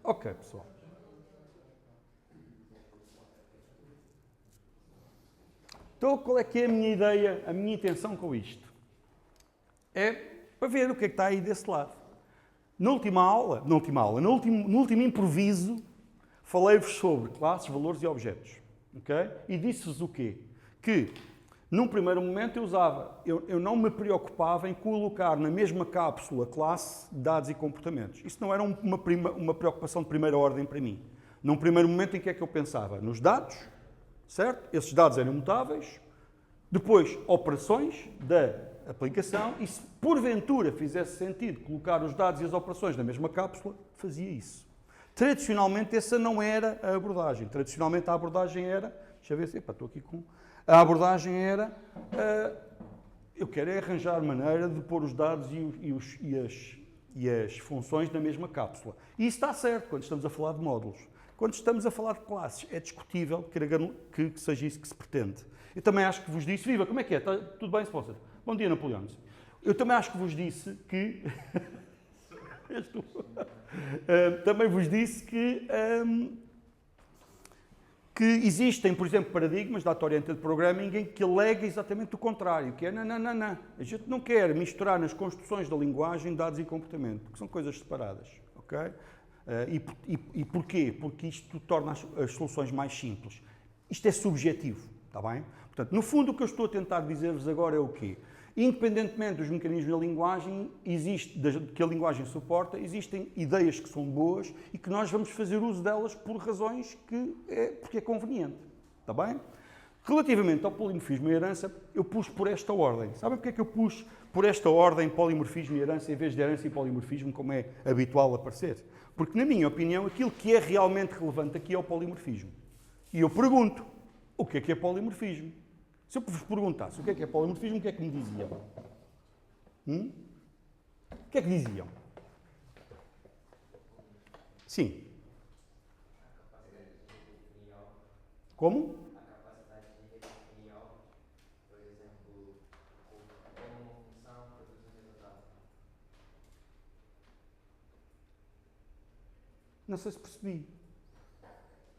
Ok, pessoal. Então, qual é que é a minha ideia, a minha intenção com isto? É para ver o que é que está aí desse lado. No último improviso, falei-vos sobre classes, valores e objetos. Okay? E disse-vos o quê? Que, num primeiro momento, eu não me preocupava em colocar na mesma cápsula classe, dados e comportamentos. Isso não era uma preocupação de primeira ordem para mim. Num primeiro momento, em que é que eu pensava? Nos dados, certo? Esses dados eram mutáveis. Depois, operações da aplicação, e se porventura fizesse sentido colocar os dados e as operações na mesma cápsula, fazia isso. Tradicionalmente, essa não era a abordagem. Tradicionalmente, a abordagem era... Deixa eu ver se... estou aqui com... A abordagem era... eu quero é arranjar maneira de pôr os dados e as funções na mesma cápsula. E isso está certo quando estamos a falar de módulos. Quando estamos a falar de classes, é discutível que seja isso que se pretende. Eu também acho que vos disse... Viva, como é que é? Está tudo bem, sponsor? Bom dia, Napoleão. Eu também acho que vos disse que... também vos disse que existem, por exemplo, paradigmas da Oriented Programming em que alega exatamente o contrário, que é não. A gente não quer misturar nas construções da linguagem dados e comportamento, que são coisas separadas, ok? E porquê? Porque isto torna as soluções mais simples. Isto é subjetivo, está bem? Portanto, no fundo, o que eu estou a tentar dizer-vos agora é o quê? Independentemente dos mecanismos da linguagem, que a linguagem suporta, existem ideias que são boas e que nós vamos fazer uso delas por razões porque é conveniente. Está bem? Relativamente ao polimorfismo e herança, eu pus por esta ordem. Sabem porque é que eu pus por esta ordem polimorfismo e herança em vez de herança e polimorfismo, como é habitual aparecer? Porque, na minha opinião, aquilo que é realmente relevante aqui é o polimorfismo. E eu pergunto, o que é polimorfismo? Se eu vos perguntasse o que é polimorfismo, o que é que me diziam? O que é que diziam? Sim. Como? A capacidade de definir algo, por exemplo, como uma função produz um resultado. Não sei se percebi.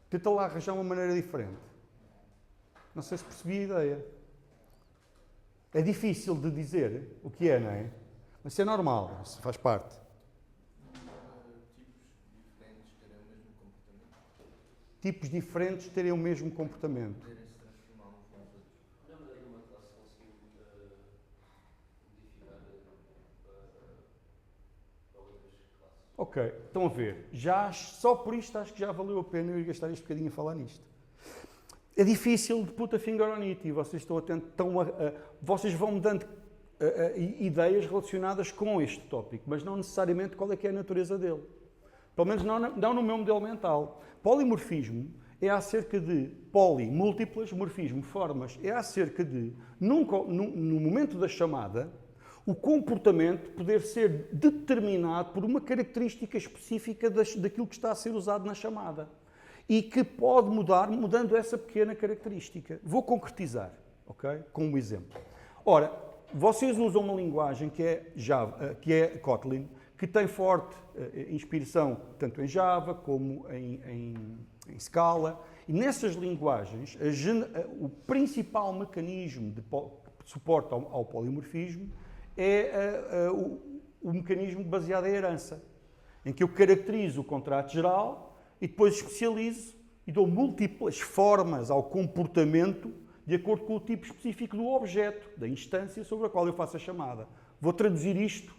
Tenta lá arranjar uma maneira diferente. Não sei se percebi a ideia. É difícil de dizer o que é, não é? Mas isso é normal, isso faz parte. Tipos diferentes terem o mesmo comportamento. Poderem se transformar uns nos outros. Não é maneira uma classe conseguiu modificar para outras classes. Ok, estão a ver. Só por isto acho que já valeu a pena eu ir gastar este bocadinho a falar nisto. É difícil de put a finger on it e vocês vocês vão-me dando ideias relacionadas com este tópico, mas não necessariamente qual é que é a natureza dele. Pelo menos não no meu modelo mental. Polimorfismo é acerca de múltiplas, morfismo, formas, é acerca de, no momento da chamada, o comportamento poder ser determinado por uma característica específica daquilo que está a ser usado na chamada. E que pode mudar mudando essa pequena característica. Vou concretizar, ok? Com um exemplo. Ora, vocês usam uma linguagem que é Java, que é Kotlin, que tem forte inspiração tanto em Java como em Scala. E nessas linguagens, o principal mecanismo de suporte ao polimorfismo é o mecanismo baseado em herança, em que eu caracterizo o contrato geral e depois especializo e dou múltiplas formas ao comportamento de acordo com o tipo específico do objeto, da instância sobre a qual eu faço a chamada. Vou traduzir isto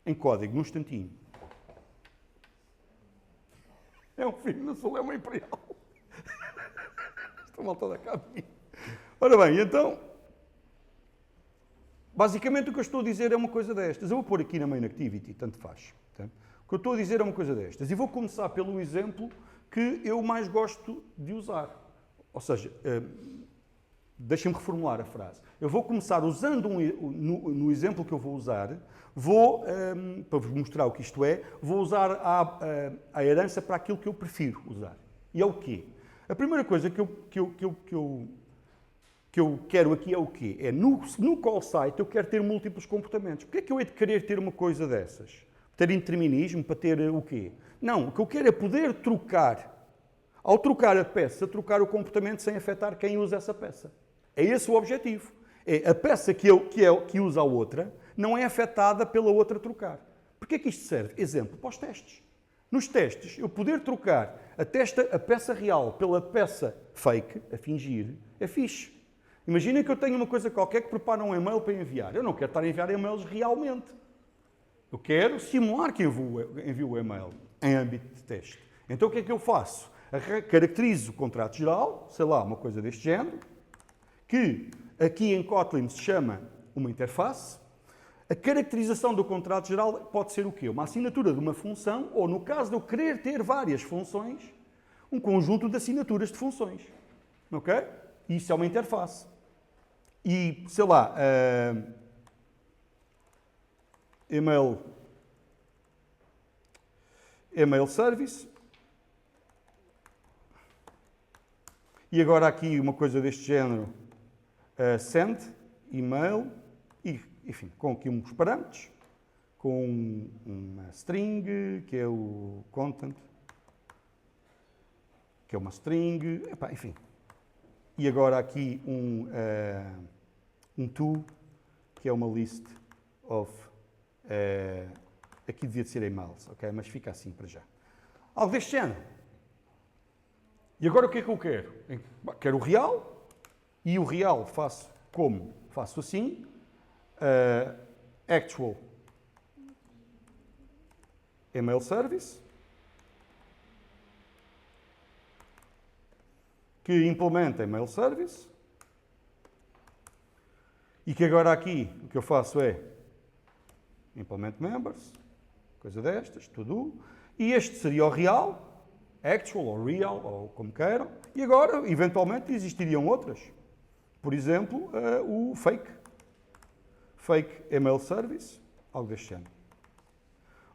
em código, num instantinho. É um filho no Sul, é uma imperial. Estou mal toda a caminho. Ora bem, então, basicamente o que eu estou a dizer é uma coisa destas. Eu vou pôr aqui na main activity, tanto faz. Tá? O que eu estou a dizer é uma coisa destas. E vou começar pelo exemplo que eu mais gosto de usar. Ou seja, deixem-me reformular a frase. Eu vou começar usando, no exemplo que eu vou usar, para vos mostrar o que isto é, vou usar a herança para aquilo que eu prefiro usar. E é o quê? A primeira coisa que eu quero aqui é o quê? É no call site eu quero ter múltiplos comportamentos. Porquê é que eu hei de querer ter uma coisa dessas? ter indeterminismo, para ter o quê? Não, o que eu quero é poder trocar. Ao trocar a peça, trocar o comportamento sem afetar quem usa essa peça. É esse o objetivo. É a peça que usa a outra não é afetada pela outra trocar. Porquê é que isto serve? Exemplo, para os testes. Nos testes, eu poder trocar a peça real pela peça fake, a fingir, é fixe. Imaginem que eu tenho uma coisa qualquer que prepara um e-mail para enviar. Eu não quero estar a enviar e-mails realmente. Eu quero simular que envio o e-mail em âmbito de teste. Então o que é que eu faço? Caracterizo o contrato geral, sei lá, uma coisa deste género, que aqui em Kotlin se chama uma interface. A caracterização do contrato geral pode ser o quê? Uma assinatura de uma função, ou no caso de eu querer ter várias funções, um conjunto de assinaturas de funções. Ok? Isso é uma interface. E, sei lá, email service. E agora aqui uma coisa deste género, send, email, e, enfim, com aqui uns parâmetros, com uma string, que é o content, que é uma string, enfim. E agora aqui um to, que é uma list of, aqui devia de ser emails, ok? Mas fica assim para já. Algo deste género. E agora o que é que eu quero? Quero o real, e o real faço como? Faço assim, actual email service, que implementa email service, e que agora aqui o que eu faço é implement members, coisa destas, tudo, e este seria o real, actual ou real, ou como queiram, e agora, eventualmente, existiriam outras. Por exemplo, o fake email service, algo deste género.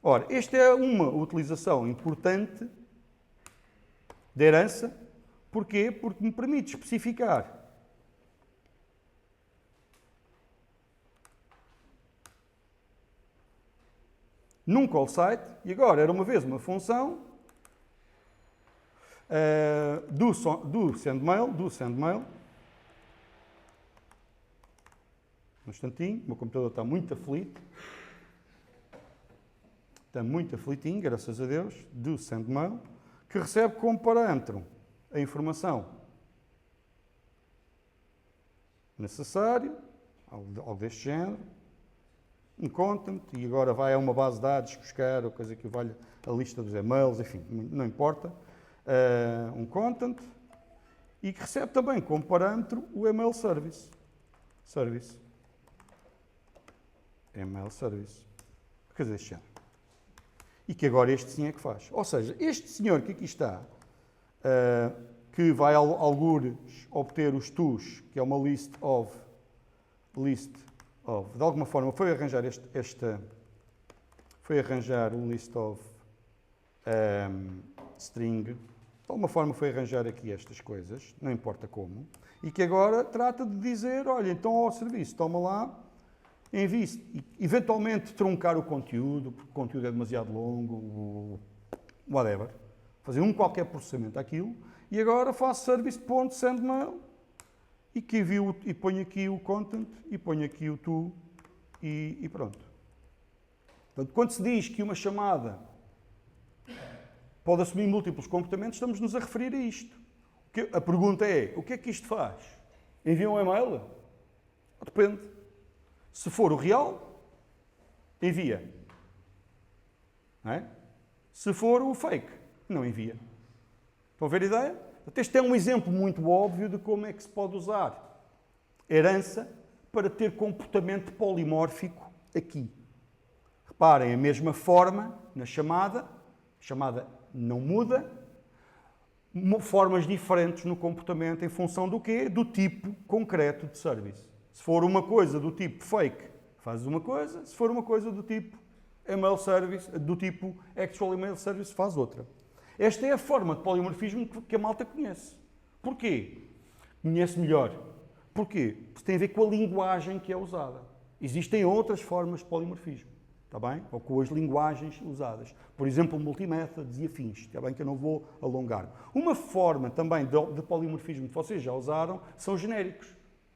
Ora, esta é uma utilização importante da herança. Porquê? Porque me permite especificar num call site, e agora era uma vez uma função do sendmail, um instantinho, o meu computador está muito aflito, está muito aflitinho, graças a Deus, do sendmail, que recebe como parâmetro a informação necessária, algo deste género, um content, e agora vai a uma base de dados buscar a coisa que vale a lista dos e-mails, enfim, não importa, um content, e que recebe também como parâmetro o email service. Email service. Coisa deste género. E que agora este sim é que faz. Ou seja, este senhor que aqui está, que vai algures obter os tos, que é uma list of, de alguma forma foi arranjar foi arranjar um list of string, de alguma forma foi arranjar aqui estas coisas, não importa como, e que agora trata de dizer, olha, então ao serviço, toma lá, envie, eventualmente truncar o conteúdo, porque o conteúdo é demasiado longo, whatever, fazer qualquer processamento àquilo, e agora faço service.sendmail e que envio, e ponho aqui o content, e ponho aqui o to, e pronto. Portanto, quando se diz que uma chamada pode assumir múltiplos comportamentos, estamos-nos a referir a isto. A pergunta é, o que é que isto faz? Envia um e-mail? Depende. Se for o real, envia. Não é? Se for o fake, não envia. Estão a ver a ideia? Este é um exemplo muito óbvio de como é que se pode usar herança para ter comportamento polimórfico aqui. Reparem, a mesma forma na chamada, a chamada não muda, formas diferentes no comportamento em função do quê? Do tipo concreto de service. Se for uma coisa do tipo fake, fazes uma coisa, se for uma coisa do tipo email service, do tipo actual email service, faz outra. Esta é a forma de polimorfismo que a malta conhece. Porquê? Conhece melhor. Porquê? Porque tem a ver com a linguagem que é usada. Existem outras formas de polimorfismo. está bem? Ou com as linguagens usadas. Por exemplo, multimétodos e afins, está bem que eu não vou alongar. Uma forma também de polimorfismo que vocês já usaram são genéricos.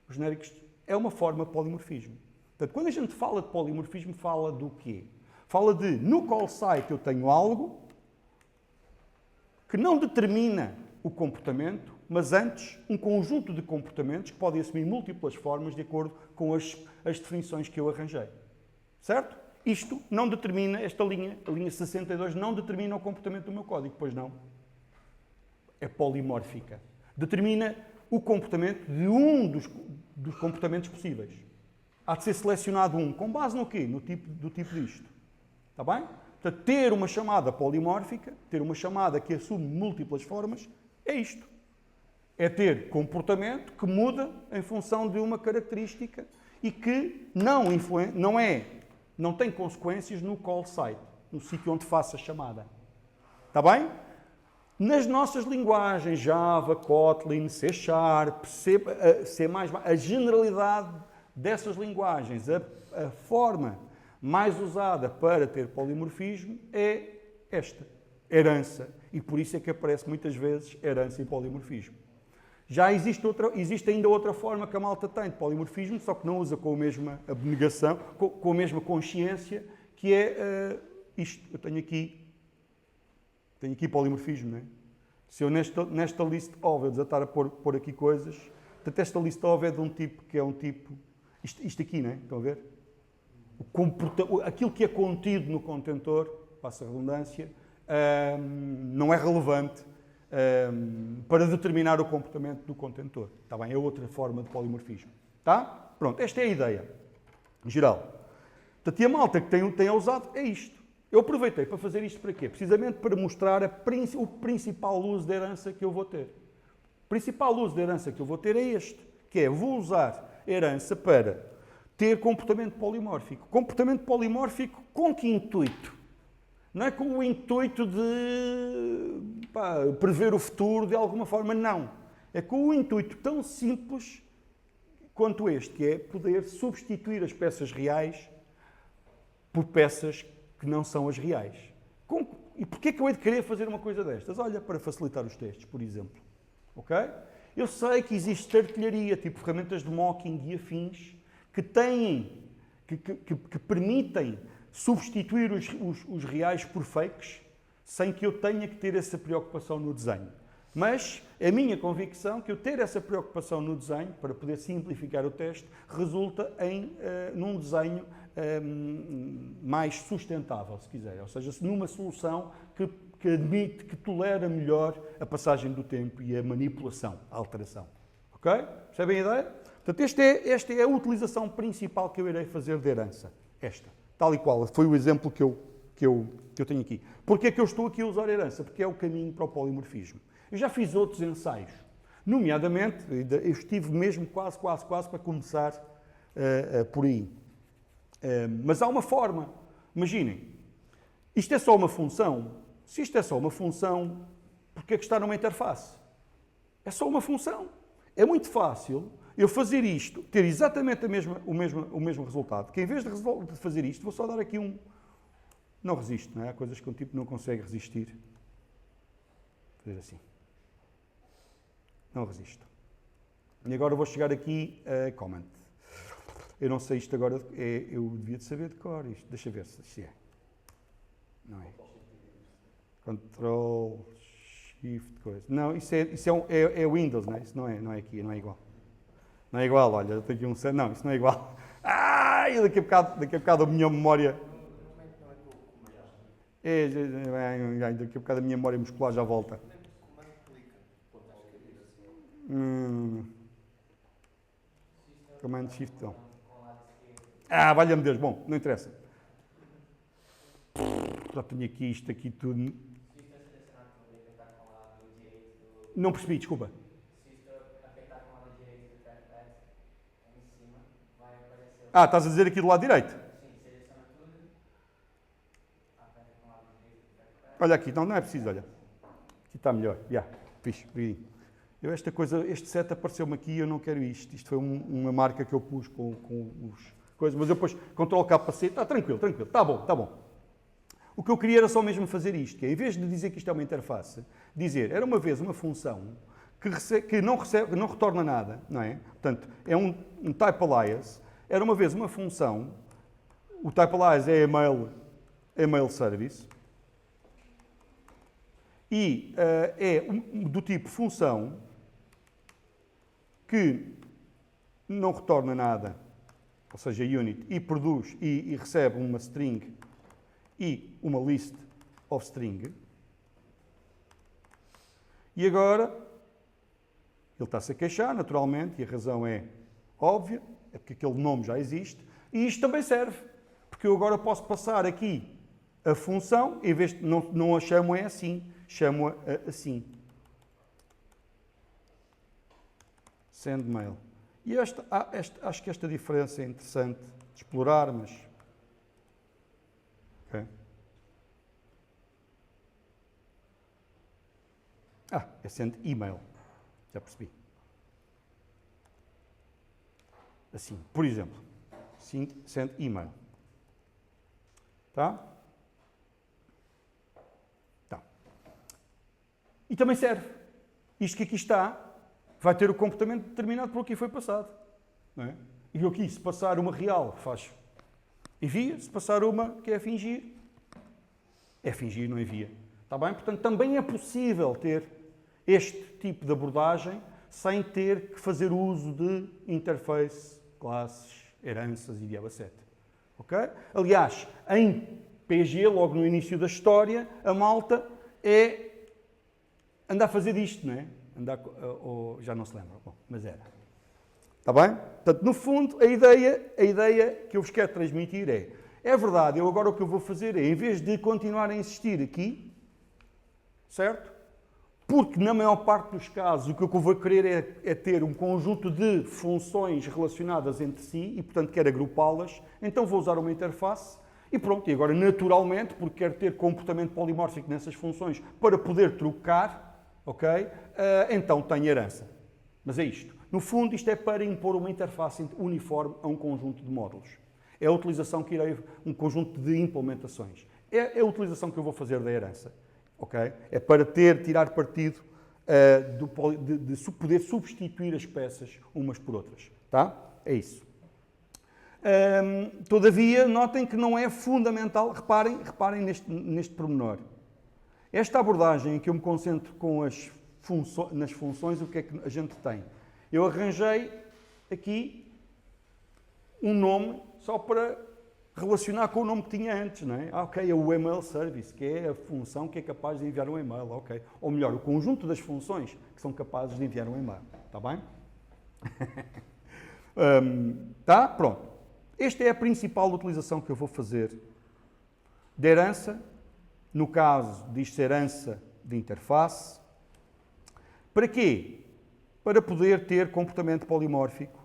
Os genéricos é uma forma de polimorfismo. Portanto, quando a gente fala de polimorfismo, fala do quê? Fala de, no call site eu tenho algo que não determina o comportamento, mas antes um conjunto de comportamentos que podem assumir múltiplas formas de acordo com as definições que eu arranjei. Certo? Isto não determina, esta linha, a linha 62, não determina o comportamento do meu código, pois não. É polimórfica. Determina o comportamento de um dos comportamentos possíveis. Há de ser selecionado um. Com base no quê? No tipo disto. Está bem? Portanto, ter uma chamada polimórfica, ter uma chamada que assume múltiplas formas, é isto. É ter comportamento que muda em função de uma característica e que não tem consequências no call site, no sítio onde faço a chamada. Está bem? Nas nossas linguagens, Java, Kotlin, C Sharp, C++, a generalidade dessas linguagens, a forma mais usada para ter polimorfismo é esta, herança. E por isso é que aparece muitas vezes herança e polimorfismo. Já existe ainda outra forma que a malta tem de polimorfismo, só que não usa com a mesma abnegação, com a mesma consciência, que é isto. Eu tenho aqui polimorfismo, não é? Se eu nesta list of eu desatar a pôr aqui coisas, portanto esta list of é de um tipo que é um tipo, isto aqui, não é? Estão a ver? Aquilo que é contido no contentor, passa a redundância, não é relevante para determinar o comportamento do contentor. Está bem? É outra forma de polimorfismo. Tá? Pronto, esta é a ideia geral. Portanto, e a malta que tem usado é isto. Eu aproveitei para fazer isto para quê? Precisamente para mostrar o principal uso da herança que eu vou ter. O principal uso da herança que eu vou ter é este, que é, vou usar herança para ter comportamento polimórfico. Comportamento polimórfico com que intuito? Não é com o intuito de prever o futuro de alguma forma, não. É com o intuito tão simples quanto este, que é poder substituir as peças reais por peças que não são as reais. E porquê é que eu hei de querer fazer uma coisa destas? Olha, para facilitar os testes, por exemplo. Ok? Eu sei que existe artilharia, tipo ferramentas de mocking e afins, que permitem substituir os reais por fakes, sem que eu tenha que ter essa preocupação no desenho. Mas é a minha convicção que eu ter essa preocupação no desenho, para poder simplificar o teste, resulta num desenho mais sustentável, se quiser. Ou seja, numa solução que admite, que tolera melhor a passagem do tempo e a manipulação, a alteração. Ok? Percebem a ideia? Portanto, esta é a utilização principal que eu irei fazer de herança. Esta. Tal e qual. Foi o exemplo que eu tenho aqui. Porquê é que eu estou aqui a usar herança? Porque é o caminho para o polimorfismo. Eu já fiz outros ensaios. Nomeadamente, eu estive mesmo quase para começar por aí. Mas há uma forma. Imaginem, isto é só uma função. Se isto é só uma função, porquê é que está numa interface? É só uma função. É muito fácil eu fazer isto, ter exatamente o mesmo resultado, que em vez de fazer isto, vou só dar aqui um... Não resisto, não é? Há coisas que um tipo não consegue resistir. Fazer assim. Não resisto. E agora vou chegar aqui a comment. Eu não sei isto agora, eu devia de saber de cor isto. Deixa ver se é. Não é. Control, Shift, coisa. Não, isso é Windows, não é? Isso não é aqui, não é igual. Não é igual, olha, eu tenho aqui um... Não, isso não é igual. Ai, daqui a bocado a minha memória... daqui a bocado a minha memória muscular já volta. Command Shift, então. Valha-me Deus. Bom, não interessa. Já tenho aqui isto, aqui tudo. Não percebi, desculpa. Estás a dizer aqui do lado direito? Sim, seleciona tudo. Aperta com o lado direito do trackpad. Olha aqui, não é preciso, olha. Aqui está melhor. Fixe. Este set apareceu-me aqui e eu não quero isto. Isto foi uma marca que eu pus com coisa, mas eu depois controlo capacete, está tranquilo, está bom, está bom. O que eu queria era só mesmo fazer isto, que é, em vez de dizer que isto é uma interface, dizer, era uma vez uma função que não retorna nada, não é? Portanto, é um type alias, era uma vez uma função, o type alias é email service, e é do tipo função que não retorna nada, ou seja, unit, e produz e recebe uma string e uma list of string. E agora, ele está-se a queixar, naturalmente, e a razão é óbvia, é porque aquele nome já existe, e isto também serve, porque eu agora posso passar aqui a função, em vez de não a chamo assim, chamo-a assim. Send mail. E acho que esta diferença é interessante de explorar, mas... Okay. É send email. Já percebi. Assim, por exemplo. Send email. Tá? Tá. E também serve. Isto que aqui está vai ter o comportamento determinado por aqui foi passado. Não é? E aqui, se passar uma real, faz envia. Se passar uma que é fingir, não envia. Está bem? Portanto, também é possível ter este tipo de abordagem sem ter que fazer uso de interface, classes, heranças e diabo 7. Ok? Aliás, em PG, logo no início da história, a malta anda a fazer isto, não é? Já não se lembra. Bom, mas era. Está bem? Portanto, no fundo, a ideia que eu vos quero transmitir é verdade, eu agora o que eu vou fazer é, em vez de continuar a insistir aqui, certo? Porque, na maior parte dos casos, o que eu vou querer é ter um conjunto de funções relacionadas entre si e, portanto, quero agrupá-las, então vou usar uma interface e pronto. E agora, naturalmente, porque quero ter comportamento polimórfico nessas funções para poder trocar, ok? Então tenho herança. Mas é isto. No fundo, isto é para impor uma interface uniforme a um conjunto de módulos. É a utilização que irei, um conjunto de implementações. É a utilização que eu vou fazer da herança. Okay? É para tirar partido de poder substituir as peças umas por outras. Tá? É isso. Todavia, notem que não é fundamental, reparem neste pormenor. Esta abordagem em que eu me concentro nas funções, o que é que a gente tem? Eu arranjei aqui um nome só para relacionar com o nome que tinha antes, não é? Ok, é o email service, que é a função que é capaz de enviar um e-mail, ok. Ou melhor, o conjunto das funções que são capazes de enviar um e-mail, está bem? Tá? Pronto. Esta é a principal utilização que eu vou fazer de herança, no caso disto herança de interface. Para quê? Para poder ter comportamento polimórfico,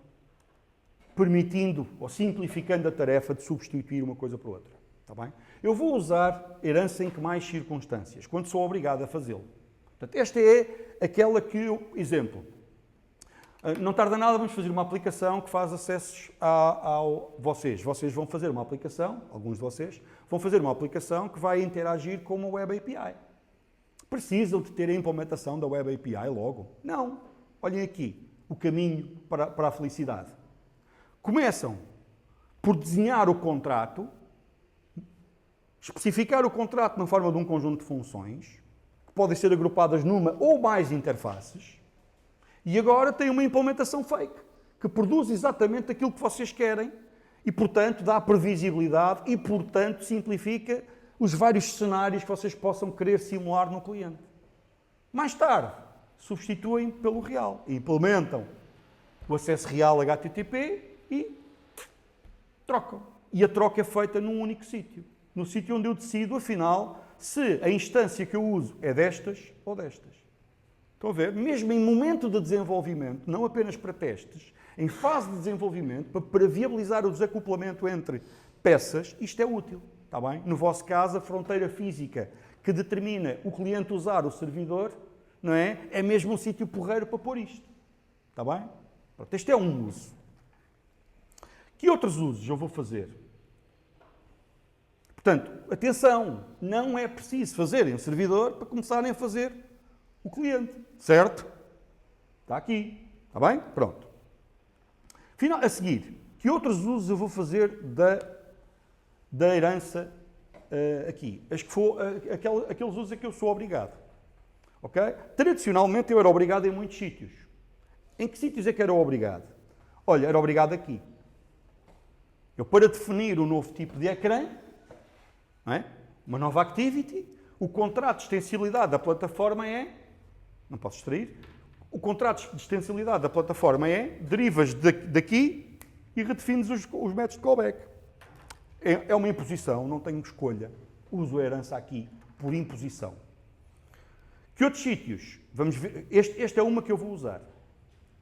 permitindo ou simplificando a tarefa de substituir uma coisa por outra. Está bem? Eu vou usar herança em que mais circunstâncias? Quando sou obrigado a fazê-lo. Portanto, esta é aquela que, exemplo, não tarda nada, vamos fazer uma aplicação que faz acessos vocês. Vocês vão fazer uma aplicação, alguns de vocês, vão fazer uma aplicação que vai interagir com uma Web API. Precisam de ter a implementação da Web API logo? Não. Olhem aqui, o caminho para a felicidade. Começam por desenhar o contrato, especificar o contrato na forma de um conjunto de funções, que podem ser agrupadas numa ou mais interfaces, e agora têm uma implementação fake, que produz exatamente aquilo que vocês querem, e, portanto, dá previsibilidade e, portanto, simplifica os vários cenários que vocês possam querer simular no cliente. Mais tarde, substituem pelo real, e implementam o acesso real HTTP e trocam. E a troca é feita num único sítio. No sítio onde eu decido, afinal, se a instância que eu uso é destas ou destas. Estão a ver? Mesmo em momento de desenvolvimento, não apenas para testes, em fase de desenvolvimento, para viabilizar o desacoplamento entre peças, isto é útil. Está bem? No vosso caso, a fronteira física que determina o cliente usar o servidor, não é? É mesmo um sítio porreiro para pôr isto. Está bem? Pronto, este é um uso. Que outros usos eu vou fazer? Portanto, atenção, não é preciso fazerem um servidor para começarem a fazer o cliente, certo? Está aqui, está bem? Pronto. A seguir, que outros usos eu vou fazer da herança aqui? Aqueles usos a que eu sou obrigado. Ok? Tradicionalmente eu era obrigado em muitos sítios. Em que sítios é que era obrigado? Olha, era obrigado aqui. Eu, para definir um novo tipo de ecrã, não é? Uma nova activity, o contrato de extensibilidade da plataforma é, não posso extrair, o contrato de extensibilidade da plataforma é, derivas daqui e redefines os métodos de callback. É uma imposição, não tenho escolha. Uso a herança aqui por imposição. Que outros sítios? Vamos ver. Este é uma que eu vou usar.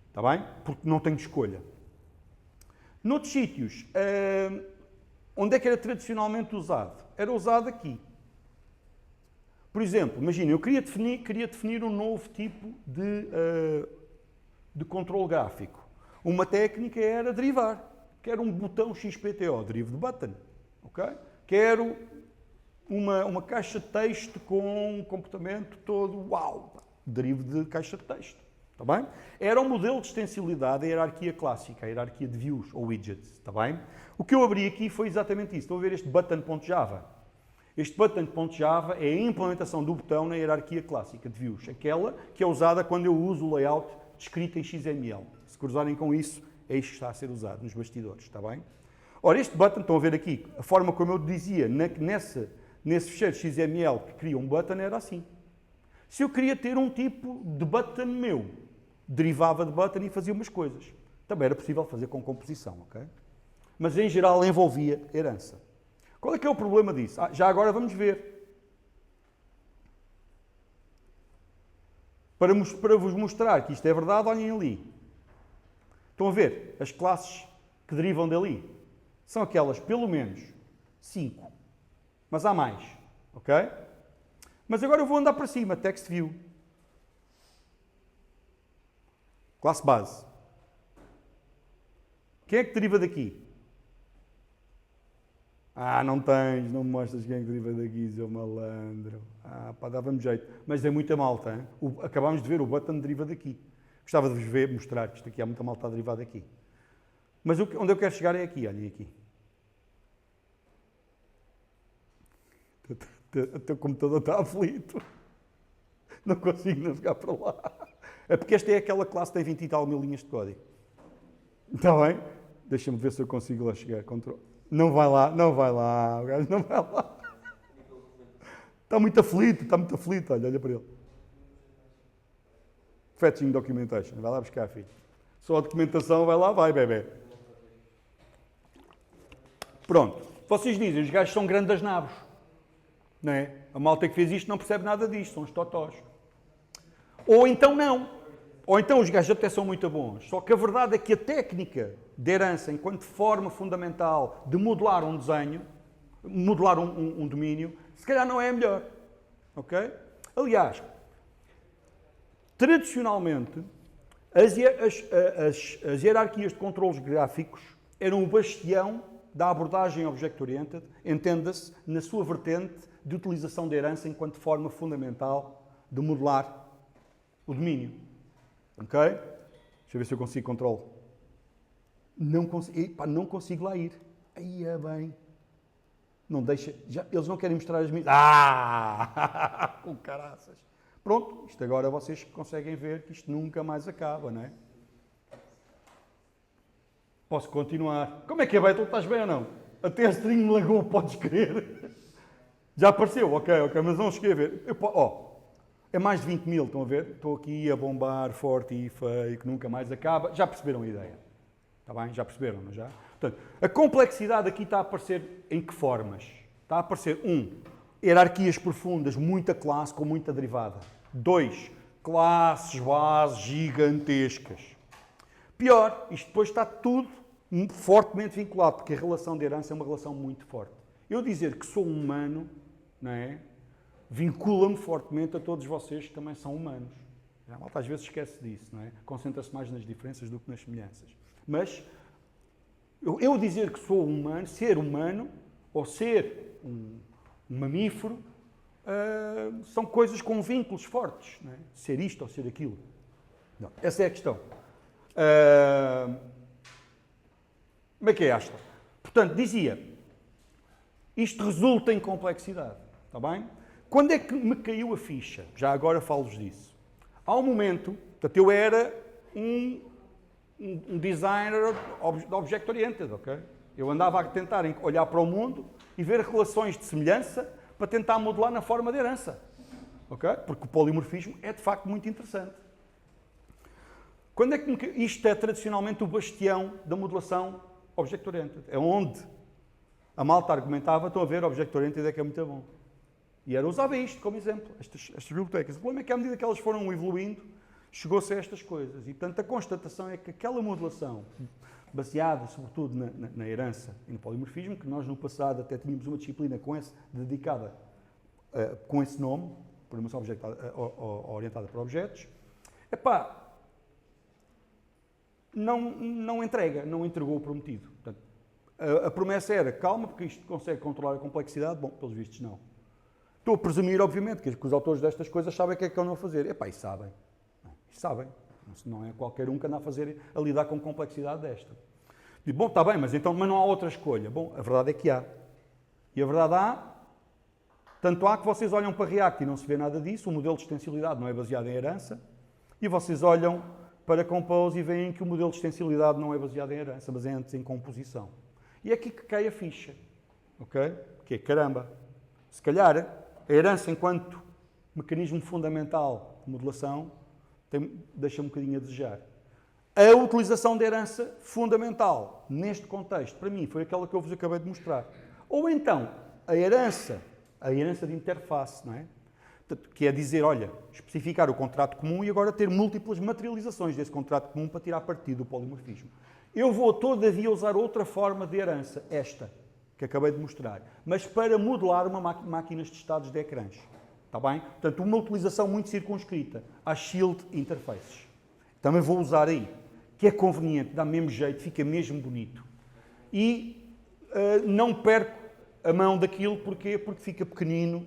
Está bem? Porque não tenho escolha. Noutros sítios, onde é que era tradicionalmente usado? Era usado aqui. Por exemplo, imagina, eu queria definir um novo tipo de controle gráfico. Uma técnica era derivar. Quero um botão XPTO, derivo de button. Okay? Quero uma caixa de texto com um comportamento todo uau, derivo de caixa de texto. Está bem? Era um modelo de extensibilidade da hierarquia clássica, a hierarquia de views ou widgets. Está bem? O que eu abri aqui foi exatamente isso. Estão a ver este button.java? Este button.java é a implementação do botão na hierarquia clássica de views, aquela que é usada quando eu uso o layout descrito em XML. Se cruzarem com isso, é isto que está a ser usado nos bastidores, está bem? Ora, este button, estão a ver aqui, a forma como eu dizia nesse fecheiro XML que cria um button era assim. Se eu queria ter um tipo de button meu, derivava de button e fazia umas coisas. Também era possível fazer com composição, ok? Mas em geral envolvia herança. Qual é que é o problema disso? Já agora vamos ver. Para vos mostrar que isto é verdade, olhem ali. Estão a ver? As classes que derivam dali são aquelas, pelo menos, 5. Mas há mais, ok? Mas agora eu vou andar para cima, text view. Classe base. Quem é que deriva daqui? Não tens, não me mostras quem é que deriva daqui, seu malandro. Pá, dava-me jeito. Mas é muita malta, hein? Acabámos de ver, o button deriva daqui. Gostava de vos ver, mostrar que isto aqui há muita malta derivada aqui. Mas onde eu quero chegar é aqui, olhem aqui. O teu computador está aflito. Não consigo navegar para lá. É porque esta é aquela classe que tem 20 e tal mil linhas de código. Está bem? Deixa-me ver se eu consigo lá chegar. Não vai lá, o gajo não vai lá. Está muito aflito, olha para ele. Fetching documentation, vai lá buscar, filho. Só a documentação, vai, bebê. Pronto. Vocês dizem, os gajos são grandes nabos. Não é? A malta que fez isto não percebe nada disto, são os totós. Ou então não. Ou então os gajos até são muito bons. Só que a verdade é que a técnica de herança, enquanto forma fundamental de modelar um desenho, modelar um domínio, se calhar não é a melhor. Ok? Aliás, tradicionalmente, as hierarquias de controles gráficos eram o bastião da abordagem object-oriented, entenda-se, na sua vertente de utilização da herança enquanto forma fundamental de modelar o domínio. Ok? Deixa eu ver se eu consigo controle. Não consigo lá ir. Aí é bem. Não deixa. Eles não querem mostrar as minhas. Com caraças. Pronto, isto agora vocês conseguem ver que isto nunca mais acaba, não é? Posso continuar. Como é que é, Beto? Estás bem ou não? Até a string me lagou, podes crer. Já apareceu, ok, mas não cheguei a ver. É mais de 20 mil, estão a ver? Estou aqui a bombar forte e feio, que nunca mais acaba. Já perceberam a ideia? Está bem? Já perceberam, não já? Portanto, a complexidade aqui está a aparecer em que formas? Está a aparecer, hierarquias profundas, muita classe com muita derivada. 2, classes, bases gigantescas. Pior, isto depois está tudo fortemente vinculado, porque a relação de herança é uma relação muito forte. Eu dizer que sou humano, não é? Vincula-me fortemente a todos vocês que também são humanos. A malta às vezes esquece disso, não é? Concentra-se mais nas diferenças do que nas semelhanças. Mas Eu dizer que sou humano, ser humano, ou ser um mamífero, são coisas com vínculos fortes. Não é? Ser isto ou ser aquilo. Não, essa é a questão. Como é que é esta? Portanto, dizia, isto resulta em complexidade. Está bem? Quando é que me caiu a ficha? Já agora falo-vos disso. Há um momento, portanto, eu era um designer object-oriented, ok? Eu andava a tentar olhar para o mundo e ver relações de semelhança para tentar modelar na forma de herança, ok? Porque o polimorfismo é, de facto, muito interessante. Quando é que isto é tradicionalmente o bastião da modelação object-oriented? É onde a malta argumentava, estão a ver, object-oriented é que é muito bom. E era usava isto como exemplo, estas bibliotecas. O problema é que à medida que elas foram evoluindo, chegou-se a estas coisas. E, portanto, a constatação é que aquela modelação, baseada, sobretudo, na herança e no polimorfismo, que nós no passado até tínhamos uma disciplina dedicada com esse nome, programação orientada para objetos, não entregou o prometido. Portanto, a promessa era, calma, porque isto consegue controlar a complexidade. Bom, pelos vistos, não. Estou a presumir, obviamente, que os autores destas coisas sabem o que é que andam a fazer. E sabem. E sabem. Não é qualquer um que anda a lidar com complexidade desta. Digo, bom, está bem, mas não há outra escolha. Bom, a verdade é que há. E a verdade tanto há que vocês olham para React e não se vê nada disso, o modelo de extensibilidade não é baseado em herança, e vocês olham para Compose e veem que o modelo de extensibilidade não é baseado em herança, mas é antes em composição. E é aqui que cai a ficha. Ok? Que é, caramba, se calhar a herança enquanto mecanismo fundamental de modelação deixa um bocadinho a desejar. A utilização da herança fundamental neste contexto, para mim, foi aquela que eu vos acabei de mostrar. Ou então, a herança de interface, não é? Que é dizer, olha, especificar o contrato comum e agora ter múltiplas materializações desse contrato comum para tirar partido do polimorfismo. Eu vou, todavia, usar outra forma de herança, esta, que acabei de mostrar, mas para modelar máquinas de estados de ecrãs. Está bem? Portanto, uma utilização muito circunscrita às shield interfaces. Também vou usar aí, que é conveniente, dá mesmo jeito, fica mesmo bonito. E não perco a mão daquilo, porquê? Porque fica pequenino,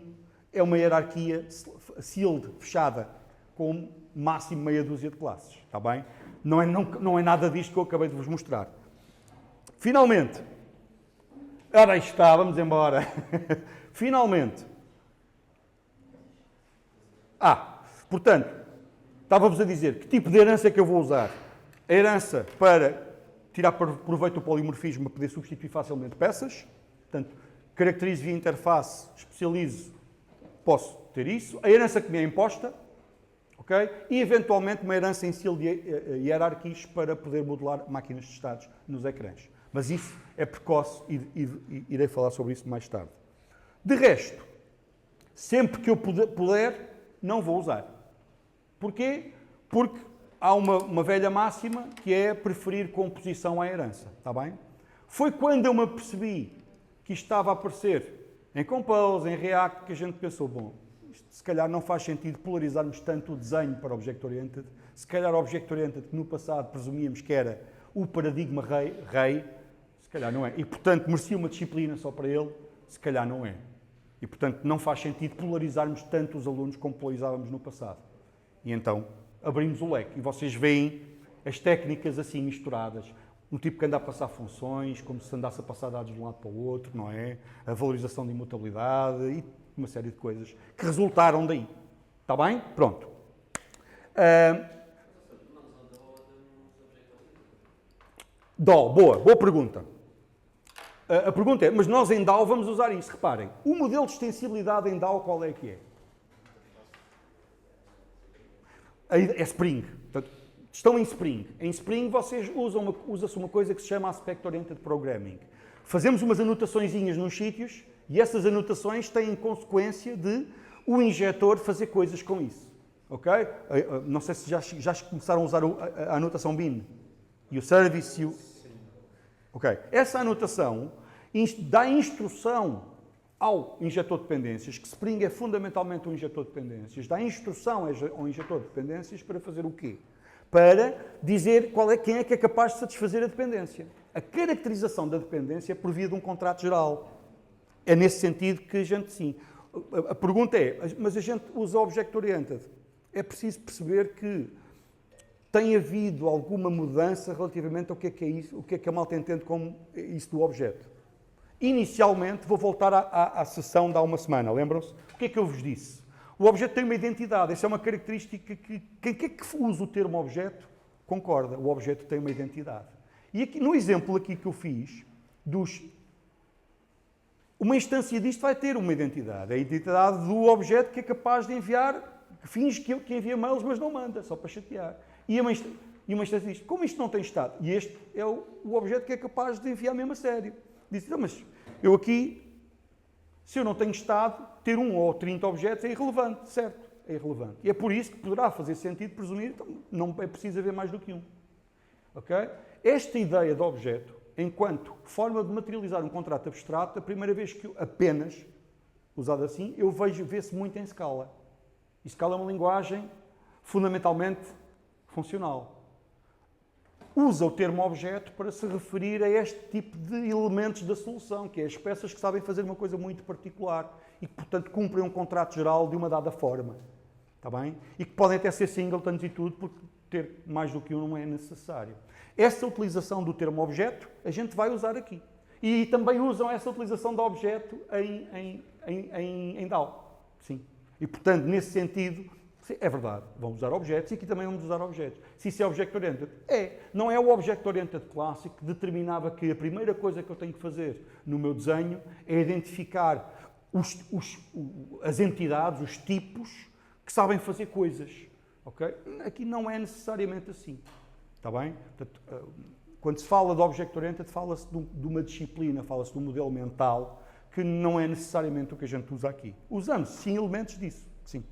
é uma hierarquia sealed, fechada, com máximo meia dúzia de classes. Está bem? Não é nada disto que eu acabei de vos mostrar. Finalmente, ora aí está, vamos embora. Finalmente. Portanto, estava-vos a dizer que tipo de herança é que eu vou usar. A herança para tirar proveito do polimorfismo, para poder substituir facilmente peças. Portanto, caracterizo via interface, especializo, posso ter isso. A herança que me é imposta, ok? E, eventualmente, uma herança em sealed hierarchies para poder modelar máquinas de estados nos ecrãs. Mas isso é precoce e irei falar sobre isso mais tarde. De resto, sempre que eu puder, não vou usar. Porquê? Porque há uma velha máxima que é preferir composição à herança. Está bem? Foi quando eu me apercebi que isto estava a aparecer em Compose, em React, que a gente pensou, bom, isto, se calhar não faz sentido polarizarmos tanto o desenho para Object-Oriented. Se calhar Object-Oriented, que no passado presumíamos que era o paradigma rei, se calhar não é. E, portanto, merecia uma disciplina só para ele, se calhar não é. E, portanto, não faz sentido polarizarmos tanto os alunos como polarizávamos no passado. E então, abrimos o leque. E vocês veem as técnicas assim misturadas. Um tipo que anda a passar funções, como se andasse a passar dados de um lado para o outro, não é? A valorização de imutabilidade e uma série de coisas que resultaram daí. Está bem? Pronto. Boa pergunta. A pergunta é, mas nós em DAO vamos usar isso. Reparem, o modelo de extensibilidade em DAO qual é que é? É Spring. Portanto, estão em Spring. Em Spring vocês usa-se uma coisa que se chama Aspect Oriented Programming. Fazemos umas anotaçõezinhas nos sítios e essas anotações têm consequência de o injetor fazer coisas com isso. Ok? Não sei se já começaram a usar a anotação bin. E o service e o... Ok. Essa anotação dá instrução ao injetor de dependências, que Spring é fundamentalmente um injetor de dependências, dá instrução ao injetor de dependências para fazer o quê? Para dizer quem é que é capaz de satisfazer a dependência. A caracterização da dependência é por via de um contrato geral. É nesse sentido que a gente, sim. A pergunta é, mas a gente usa Object-Oriented. É preciso perceber que tem havido alguma mudança relativamente ao que é isso, o que é que a malta entende como isso do objeto. Inicialmente, vou voltar à sessão de há uma semana, lembram-se? O que é que eu vos disse? O objeto tem uma identidade, essa é uma característica que quem é que usa o termo objeto concorda, o objeto tem uma identidade. E aqui, no exemplo aqui que eu fiz, uma instância disto vai ter uma identidade, a identidade do objeto que é capaz de enviar, que finge que envia mails, mas não manda, só para chatear. E uma instância diz, como isto não tem estado? E este é o objeto que é capaz de enviar mesmo a sério. Diz, não, mas eu aqui, se eu não tenho estado, ter 1 ou 30 objetos é irrelevante, certo? É irrelevante. E é por isso que poderá fazer sentido presumir, então, não é preciso haver mais do que um. Ok? Esta ideia de objeto, enquanto forma de materializar um contrato abstrato, a primeira vez que eu apenas, usado assim, eu vê-se muito em Scala. E Scala é uma linguagem fundamentalmente funcional. Usa o termo objeto para se referir a este tipo de elementos da solução, que é as peças que sabem fazer uma coisa muito particular e que, portanto, cumprem um contrato geral de uma dada forma. Está bem? E que podem até ser singletons e tudo, porque ter mais do que um não é necessário. Essa utilização do termo objeto, a gente vai usar aqui. E também usam essa utilização de objeto em DAO. Sim. E, portanto, nesse sentido, é verdade, vamos usar objetos e aqui também vamos usar objetos. Se isso é Object-Oriented, não é o Object-Oriented clássico que determinava que a primeira coisa que eu tenho que fazer no meu desenho é identificar as entidades, os tipos que sabem fazer coisas. Okay? Aqui não é necessariamente assim. Está bem? Portanto, quando se fala de Object-Oriented, fala-se de uma disciplina, fala-se de um modelo mental que não é necessariamente o que a gente usa aqui. Usamos, sim, elementos disso. Sim.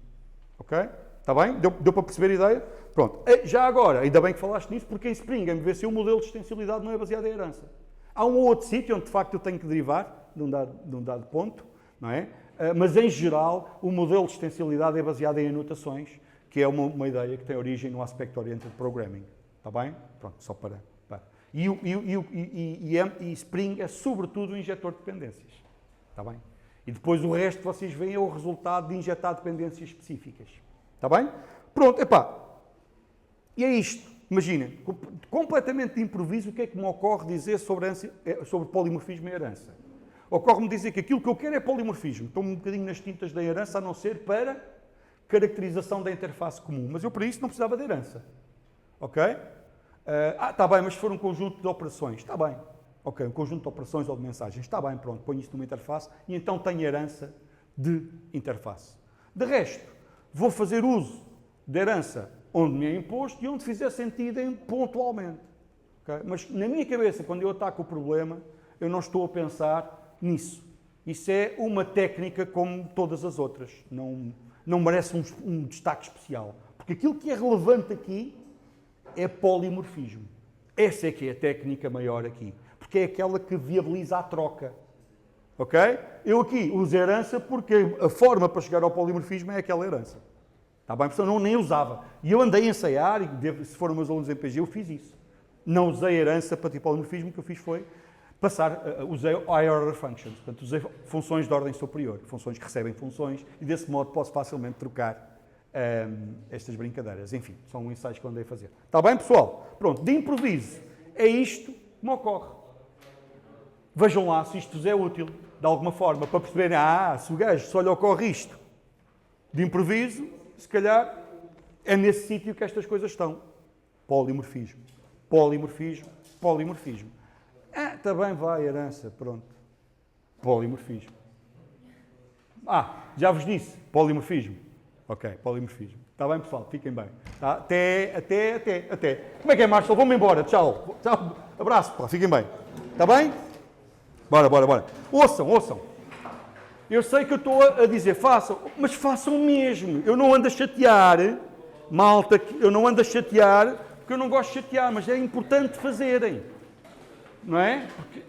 Ok? Está bem? Deu para perceber a ideia? Pronto. Já agora, ainda bem que falaste nisso, porque em Spring MVC o modelo de extensibilidade não é baseado em herança. Há um ou outro sítio onde, de facto, eu tenho que derivar de um dado ponto, não é? Mas, em geral, o modelo de extensibilidade é baseado em anotações, que é uma ideia que tem origem no Aspect-Oriented Programming. Está bem? Pronto, só para... E Spring é, sobretudo, um injetor de dependências. Está bem? E depois o resto, vocês veem, é o resultado de injetar dependências específicas. Está bem? Pronto, epá. E é isto. Imaginem, completamente de improviso, o que é que me ocorre dizer sobre polimorfismo e herança? Ocorre-me dizer que aquilo que eu quero é polimorfismo. Estou um bocadinho nas tintas da herança, a não ser para caracterização da interface comum. Mas eu, para isso, não precisava de herança. Ok? Está bem, mas se for um conjunto de operações, está bem. Ok, um conjunto de operações ou de mensagens, está bem, pronto, ponho isso numa interface e então tenho herança de interface. De resto, vou fazer uso de herança onde me é imposto e onde fizer sentido pontualmente. Okay? Mas na minha cabeça, quando eu ataco o problema, eu não estou a pensar nisso. Isso é uma técnica como todas as outras. Não merece um destaque especial. Porque aquilo que é relevante aqui é polimorfismo. Essa é que é a técnica maior aqui. Porque é aquela que viabiliza a troca. Ok? Eu aqui uso herança porque a forma para chegar ao polimorfismo é aquela herança. Está bem? Porque eu nem usava. E eu andei a ensaiar, e se foram meus alunos em PG, eu fiz isso. Não usei herança para ter polimorfismo, o que eu fiz foi usei higher order functions. Portanto, usei funções de ordem superior, funções que recebem funções, e desse modo posso facilmente trocar estas brincadeiras. Enfim, são ensaios que eu andei a fazer. Está bem, pessoal? Pronto, de improviso, é isto que me ocorre. Vejam lá se isto vos é útil, de alguma forma, para perceberem, se o gajo só lhe ocorre isto de improviso, se calhar é nesse sítio que estas coisas estão. Polimorfismo, polimorfismo, polimorfismo. Também vai herança, pronto. Polimorfismo. Já vos disse, polimorfismo. Ok, polimorfismo. Está bem, pessoal? Fiquem bem. Tá? Até. Como é que é, Marshall? Vamos embora. Tchau. Tchau. Abraço, pá. Fiquem bem. Está bem? Bora. Ouçam. Eu sei que eu estou a dizer façam, mas façam mesmo. Eu não ando a chatear, malta, eu não ando a chatear, porque eu não gosto de chatear, mas é importante fazerem. Não é? Porque,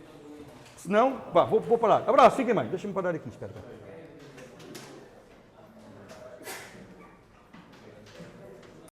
senão, vou parar. Abraço, fiquem bem. Deixem-me parar aqui, espera.